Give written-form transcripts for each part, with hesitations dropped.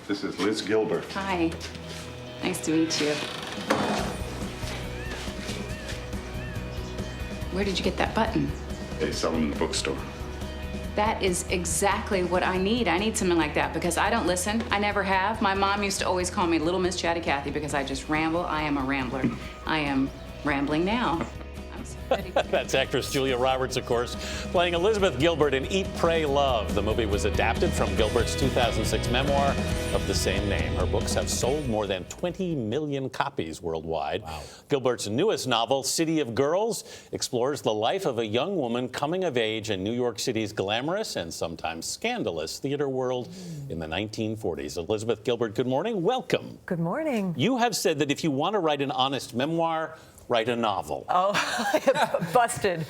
This is Liz Gilbert. Hi. Nice to meet you. Where did you get that button? They sell them in the bookstore. That is exactly what I need. I need something like that because I don't listen. I never have. My mom used to always call me Little Miss Chatty Cathy because I just ramble. I am a rambler. I am rambling now. I'm so ready. That's actress Julia Roberts, of course, playing Elizabeth Gilbert in Eat, Pray, Love. The movie was adapted from Gilbert's 2006 memoir of the same name. Her books have sold more than 20 million copies worldwide. Wow. Gilbert's newest novel, City of Girls, explores the life of a young woman coming of age in New York City's glamorous and sometimes scandalous theater world in the 1940s. Elizabeth Gilbert, good morning. Welcome. Good morning. You have said that if you want to write an honest memoir, write a novel. Oh, busted.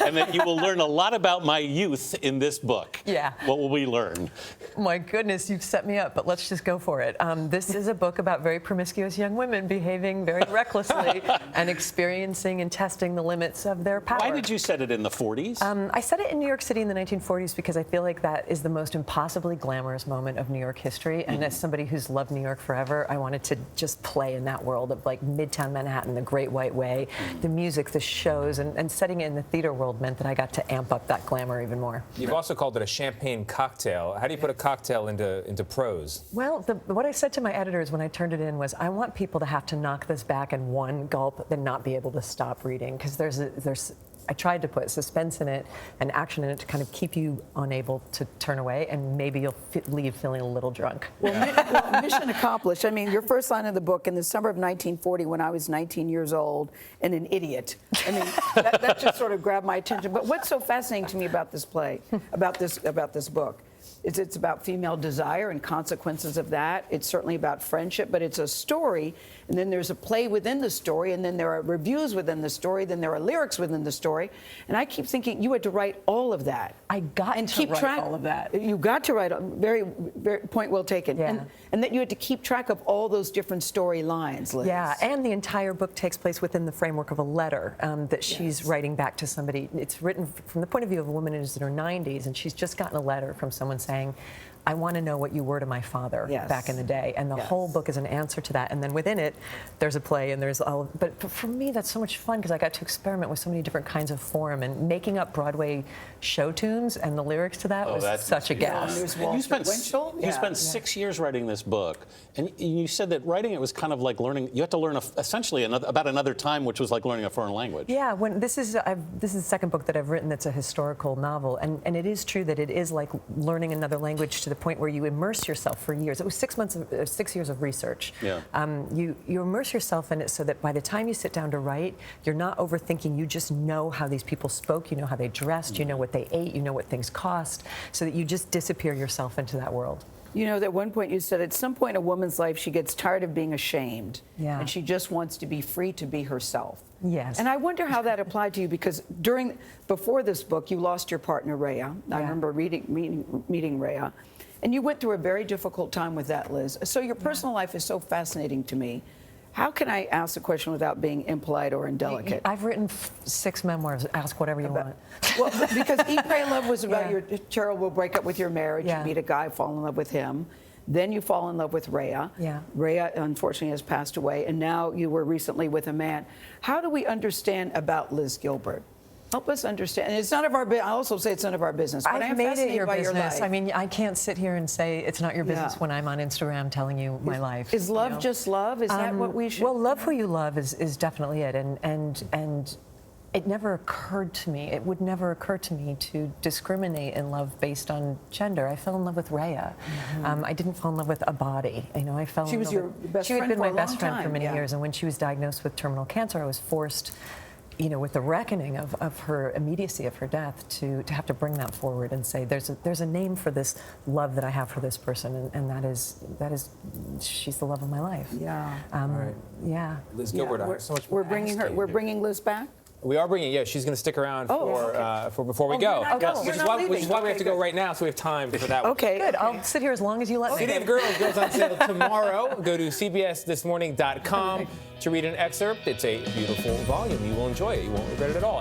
And that you will learn a lot about my youth in this book. Yeah. What will we learn? My goodness, you've set me up, but let's just go for it. This is a book about very promiscuous young women behaving very recklessly and experiencing and testing the limits of their power. Why did you set it in the 40s? I set it in New York City in the 1940s because I feel like that is the most impossibly glamorous moment of New York history. And as somebody who's loved New York forever, I wanted to just play in that world of like Midtown Manhattan, the Great White Way, the music, the shows, and setting it in the theater world meant that I got to amp up that glamour even more. You've also called it a champagne cocktail. How do you put a cocktail into prose? Well, what I said to my editors when I turned it in was, I want people to have to knock this back in one gulp, then not be able to stop reading, because I tried to put suspense in it and action in it to kind of keep you unable to turn away, and maybe you'll leave feeling a little drunk. Well, mission accomplished. I mean, your first line of the book, in the summer of 1940, when I was 19 years old and an idiot. I mean, that just sort of grabbed my attention. But what's so fascinating to me about this play, about this book, is it's about female desire and consequences of that. It's certainly about friendship, but it's a story, and then there's a play within the story, and then there are reviews within the story, then there are lyrics within the story. And I keep thinking you had to write all of that. I got to write all of that. You got to write, very point well taken. Yeah. And that you had to keep track of all those different storylines, Liz. Yeah, and the entire book takes place within the framework of a letter that she's writing back to somebody. It's written from the point of view of a woman who's in her 90s, and she's just gotten a letter from someone saying, I want to know what you were to my father back in the day. And the whole book is an answer to that. And then within it, there's a play and there's all, but for me, that's so much fun because I got to experiment with so many different kinds of form, and making up Broadway show tunes and the lyrics to that was such a gas. You spent 6 years writing this book, and you said that writing it was kind of like learning, you had to learn essentially about another time, which was like learning a foreign language. Yeah, this is the second book that I've written that's a historical novel, and it is true that it is like learning another language to the point where you immerse yourself for years. It was 6 years of research. Yeah. You immerse yourself in it so that by the time you sit down to write, you're not overthinking. You just know how these people spoke, you know how they dressed, you know what they ate, you know what things cost, so that you just disappear yourself into that world. You know, at one point you said at some point in a woman's life she gets tired of being ashamed. Yeah. And she just wants to be free to be herself. Yes. And I wonder how that applied to you, because before this book you lost your partner Rhea. I remember meeting Rhea. And you went through a very difficult time with that, Liz. So your personal life is so fascinating to me. How can I ask the question without being impolite or indelicate? I've written 6 memoirs. Ask whatever you want. Well, because Eat, Pray, Love was about your terrible breakup with your marriage. Yeah. You meet a guy, fall in love with him. Then you fall in love with Rhea. Yeah. Rhea, unfortunately, has passed away. And now you were recently with a man. How do we understand about Liz Gilbert? Help us understand. And it's none of our business. I also say it's none of our business. But I've made it your business. Your life. I mean, I can't sit here and say it's not your business when I'm on Instagram telling you my life. Is love just love? Is that what we should? Well, love who you love is definitely it. And it never occurred to me. It would never occur to me to discriminate in love based on gender. I fell in love with Rhea. I didn't fall in love with a body. You know, I fell. She was your best friend. She had been for my a best long friend time. for many years, and when she was diagnosed with terminal cancer, I was forced, you know, with the reckoning of her immediacy of her death, to have to bring that forward and say there's a name for this love that I have for this person, and that is she's the love of my life. Yeah. Right. Yeah. Liz Gilbert, I have so much more We're bringing Liz back. We are bringing, she's going to stick around for before we go. Which is why we have to go right now, so we have time for that one. Okay. Good. I'll sit here as long as you let me. City of Girls goes on sale tomorrow. Go to CBSThisMorning.com to read an excerpt. It's a beautiful volume. You will enjoy it. You won't regret it at all.